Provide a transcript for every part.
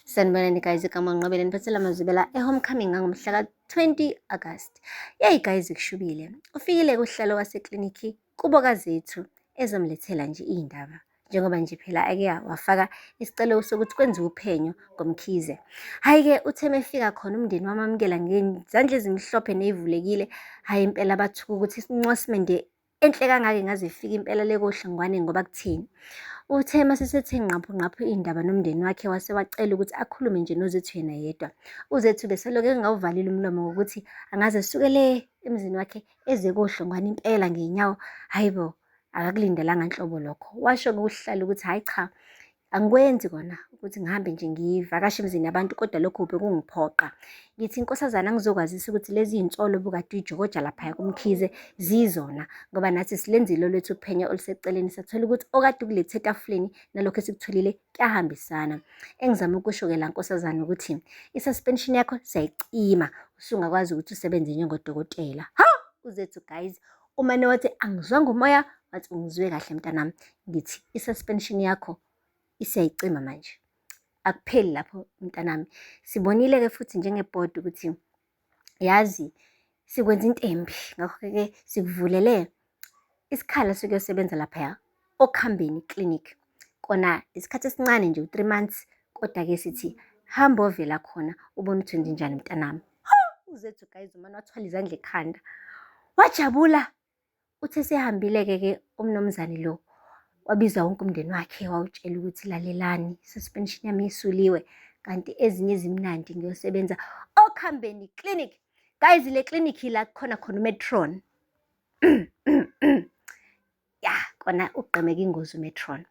Sanibonani guys, igama ngiNqobele niphathela amazwibela e-homecoming ngomhla ka-20 August. Yay guys, kushubile. Ufikile kuhlalo waseklinikhi kubo kazethu ezomlethela nje iy'ndaba. Njengoba nje phela ake wafaka isicelo sokuthi kwenziwe uphenyo ngomkhize. Hhayi-ke uthe mefika khona umndeni wamamukela ngezandla ezimhlophe ney'vulekile. Hhayi impela bathuka ukuthi isincwasimende enhle kangake ngaze ifike impela le koHlongwane ngoba kutheni. Uthe masesethe nqaphu iy'ndaba nomndeni wakhe wase wacela ukuthi akhulume nje noZethu yena yedwa. UZethu beselokhu engawuvalile umlomo ngokuthi angaze sukele emzini wakhe eze koHlongwane impela ngey'nyawo. Hhayi bo, akakulindelanga nhlobo lokho. Washo-ke uhlalo ukuthi hhayi cha, angikwenzi kona ukuthi ngihambe nje ngivakashe emzini yabantu, kodwa lokho bekungiphoqa. Ngithi nkosazana ngizokwazisa ukuthi lezi iy'nsolo obukade uy'jokoja laphaya kumkhize zizona, ngoba nathi silenzile olwethu uphenya oluseceleni sathola ukuthi okade ukulethe etafuleni nalokho esikutholile kuyahambisana. Engizama ukusho-ke la nkosazana ukuthi i-suspension yakho siyayicima, usungakwazi ukuthi usebenze njengodokotela. Ha! UZethu guys, umane wathi angizwanga umoya, wathi ungizwe kahle mntanami. Ngithi i-suspension yakho isiyayicima manje. Akupheli lapho mntanami. Sibonile-ke futhi njengebhodi ukuthi yazi sikwenza into embi, ngakho-ke sikuvulele isikhala sokuyosebenza laphaya okuhambeni clinic. Kona isikhathi esincane nje, u-3 months, kodwa-ke sithi hamba ovela khona ubone ukuthi wenzenjani mntanami. UZethu guys umane wathwala izandla ekhanda, wajabula. Uthe sehambile-ke umnumzane lo wabiza wonke umndeni wakhe, wawutshela ukuthi lalelani, suspension yami isuliwe, kanti ezinye ezimnandi ngiyosebenza okuhambeni clinic. Guys, le clinic la khona uMetron. Ya, kona ugqemeka ingozi uMetron.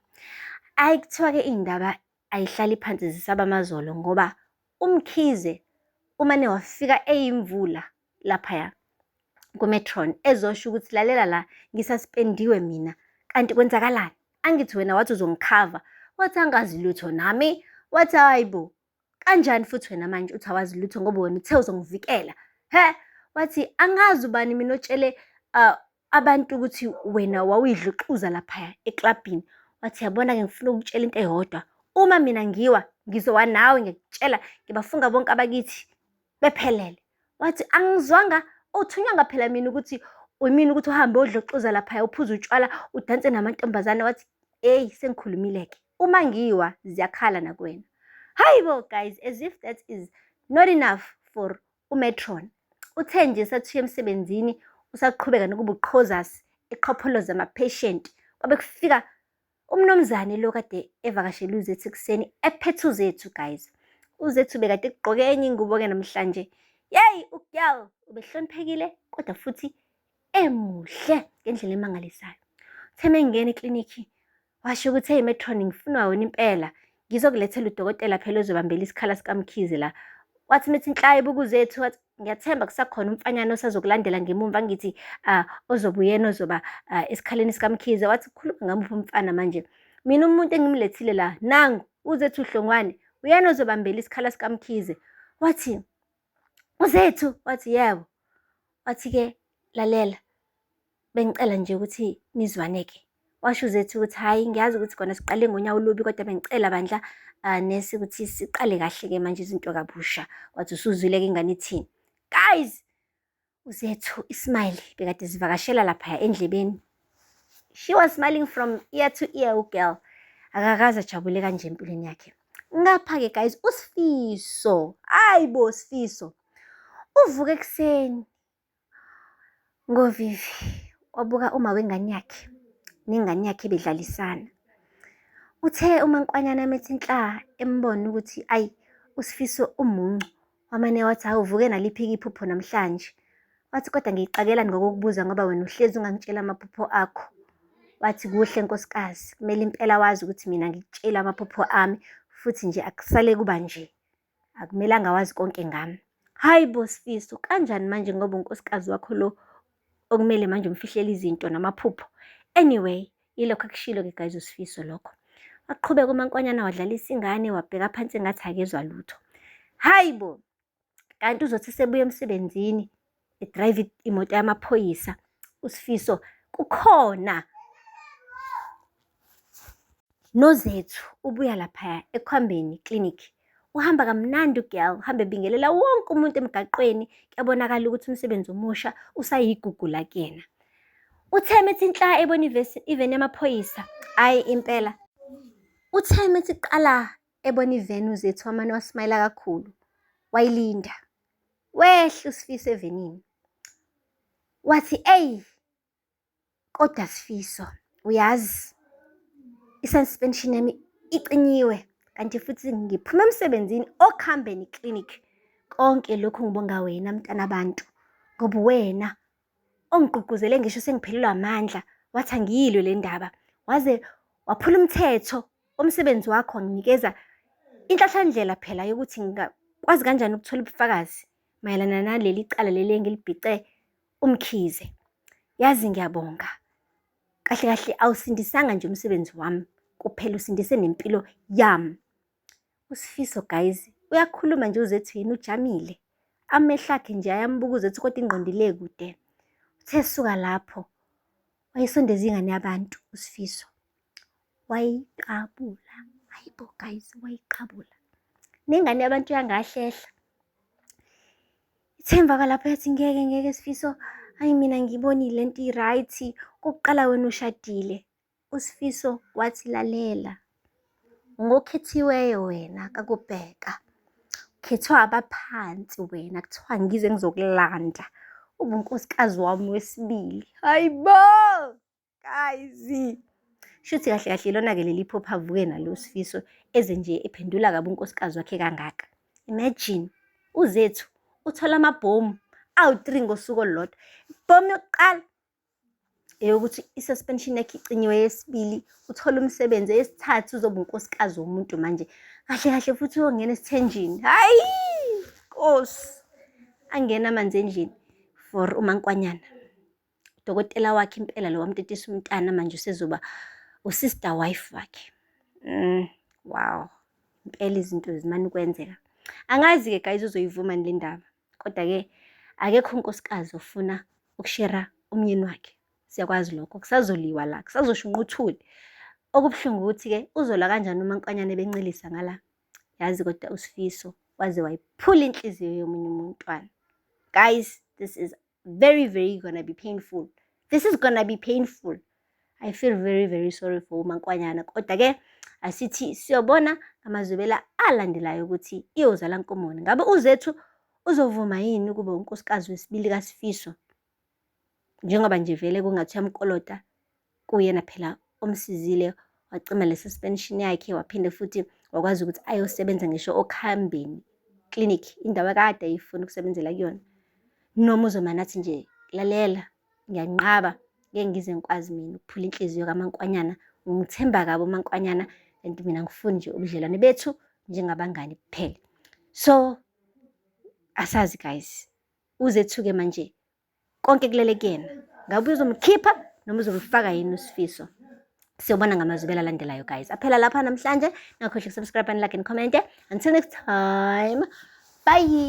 Ayi kuthiwa-ke iy'ndaba ayihlali phansi zisaba amazolo, ngoba umkhize umane wafika eyimvula laphaya kuMetron ezosho ukuthi lalela la, ngisuspendiwe mina. Kanti kwenzakalani? Angithi wena wathi uzongikhava, wathi angazi lutho nami, wathi hayi bo, kanjani futhi wena manje uthi awazi lutho ngoba wena uthe uzongivikela. He, wathi angazi ubani mina otshele abantu ukuthi wena wawuyidluxuza laphaya eklabhini. Wathi yabona-ke ngifuna ukutshela into eyodwa, uma mina ngiwa ngizowa nawe, ngiyakutshela ngibafunga bonke abakithi bephelele. Wathi angizwanga uthunywanga phela mina ukuthi uyimina ukuthi uhambe odluxuza laphaya uphuze utshwala udanse namantombazane. Wathi eyi sengikhulumile-ke, uma ngiwa ziyakhala nakuwena. Hayi bo guys, as if that is not enough for uMetron. Uthe nje sathiya emsebenzini usaqhubeka nokuba uqhozasi eqhopholoza ama-patient, kwabe kufika umnumzane lo kade evakashele uZethu ekuseni ephethe uZethu guys. UZethu bekade kugqoke enye ingubo-ke namhlanje. Yeyi ugyal ubehloniphekile kodwa futhi emuhle ngendlela emangalisayo. Uthe mengena eklinikhi washo ukuthi hey Metron, ngifuna wena impela ngizokulethela udokotela phela ozobambela isikhala sikamkhize la. Wathi mithi inhla ibuka uZethu, wathi ngiyathemba kusakhona umfanyana osazokulandela ngemumva. Ngithi ozoba uyena ozoba esikhaleni sikamkhize. Wathi khuluma ngamuphi umfana manje, mina umuntu engimlethile la nangu uZethu Hlongwane, uyena ozobambela isikhala sikamkhize. Wathi uZethu, wathi yebo. Wathi-ke lalela, bengicela nje ukuthi nizwane-ke. Washo uZethu ukuthi hhayi ngiyazi ukuthi kona siqale ngonyawo olubi, kodwa bengicela bandla nesi ukuthi siqale kahle-ke manje izinto kabusha. Wathi usuzwile-ke ingane ithini. Guys, uZethu ismile bekade zivakashela laphaya endlebeni. She was smiling from ear to ear ugirl. Akakaze ajabule kanje empilweni yakhe. Ngapha-ke guys, uSifiso, hayi bo Sifiso, uvuka ekuseni ngovivi wabuka uma wengane yakhe nengane yakhe bedlalisana. Uthe uma nkwanyana methi inhla embona ukuthi ayi uSifiso umuncu, wamane wathi awuvuke naliphi iphupho namhlanje. Wathi kodwa ngiyiqakelani ngokukubuza ngoba wena uhlezi ungangitshela amaphupho akho. Wathi kuhle nkosikazi, kumele impela wazi ukuthi mina ngikutshela amaphupho ami, futhi nje akusale kuba nje, akumelanga wazi konke ngami. Hayi bo Sifiso, kanjani manje ngoba unkosikazi wakho lo okumele manje umfihlele izinto namaphupho? Anyway, yilokho akushilo-ke guys uSifiso lokho. Waqhubeka umankonyana wadlalisa ingane, wabheka phansi engathi akezwa lutho. Hayi bo, kanti uzothi sebuya emsebenzini edrayive imoto yamaphoyisa, uSifiso kukhona noZethu ubuya laphaya ekuhambeni clinic. uhamba kamnandi ugirl, uhambe bingelela wonke umuntu emgaqweni. Kuyabonakala ukuthi umsebenzi omusha usayigugu kuyena. Utheme ethi nhla ebona iveni yamaphoyisa. Hhayi impela, utheme ethi qala ebona iveni uZethu wamane wasmayila kakhulu, wayilinda. Wehla uSifiso evenini. Wathi, eyi, kodwa Sifiso, uyazi i-suspension yami iqinyiwe, kanti futhi ngiphume emsebenzini okuhambeni iklinikhi. Konke lokhu ngibonga wena mntana abantu, ngoba wena ongigqugquzele ngisho sengiphelelwa amandla, wathi angiyilwe le ndaba, waze waphula umthetho omsebenzi wakho, wanginikeza inhlahlandlela phela yokuthi ngingakwazi kanjani ukuthola ubufakazi mayelana naleli cala leli engilibhice uMkhize. Yazi ngiyabonga, kahle kahle awusindisanga nje umsebenzi wami kuphela, usindise nempilo yami. uSifiso guys uyakhuluma nje uZethu yena ujamile, amehlo akhe nje ayambuka uZethu kodwa ingqondo ile kude. Uthe suka lapho wayesondeza ingane yabantu uSifiso, wayiqabula. Hayibo guys, wayiqabula nengane yabantu yangahlehla. Ithemba kalapho yathi ngeke Sifiso, hayi mina ngibonile lento i-right, kokuqala wena ushadile. uSifiso wathi lalela, ngokhethiweyo wena kakubheka, khethwa abaphansi wena, kuthiwa ngize ngizokulanda ube unkosikazi wami wesibili. Hayibo guys, shuthi kahle kahle lona-ke leli phupho avuke nalo uSifiso eze nje ephendula kabi unkosikazi wakhe kangaka. Imagine uZethu uthola amabhomu awu-3 ngosuku olulodwa. Ibhomu yokuqala eyokuthi i-suspension yakhe icinyiwe, yesibili uthola umsebenzi, eyesithathu uzoba unkosikazi womuntu manje, kahle kahle futhi uyongena esithenjini. Hayi Nkosi, angena amanzi endlini for uMankwanyana. Udokotela wakhe impela lo wamtetisa umntana manje usezoba usister wife wakhe. Wow, impela izinto zimane ukwenzeka. Angazi-ke guys uzoyivuma le ndaba, kodwa-ke akekho unkosikazi ofuna ukushera umyeni wakhe. Siyakwazi lokho, kusazoliwa la, kusazoshunquthule. Okubuhlungu ukuthi-ke uzola kanjani uMankwanyana ebencelisa ngala. Yazi kodwa uSifiso waze wayiphula inhliziyo yomunye umntwana. Guys, this is very gonna be painful. This is gonna be painful. I feel very sorry for uMankwanyana, kodwa-ke asithi siyobona ngamazwibela alandelayo ukuthi iyozala nkomoni. Ngabe uZethu uzovuma yini ukuba unkosikazi wesibili kaSifiso, njengoba nje vele kungathi uyamkolota kuyena phela omsizile, wacima le suspension yakhe, waphinde futhi wakwazi ukuthi ayosebenza ngisho okuhambeni klinikhi, indawo akade ayifuna ukusebenzela kuyona. Noma uzomane athi nje lalela, ngiyanqaba, ngeke ngize ngikwazi mina ukuphula inhliziyo kaMankwanyana, ngithemba kabi uMankwanyana, kanti mina ngifuni nje ubudlelwane bethu njengabangani kuphela. So asazi guys, uZethu-ke manje konke kulele kuyena, ngabe uzomkhipha noma uzomfaka yini uSifiso. Siyobona ngamazwibela alandelayo guys. Aphela lapha namhlanje, ngakhohle ukusubscribe and like and comment. Until next time, bye.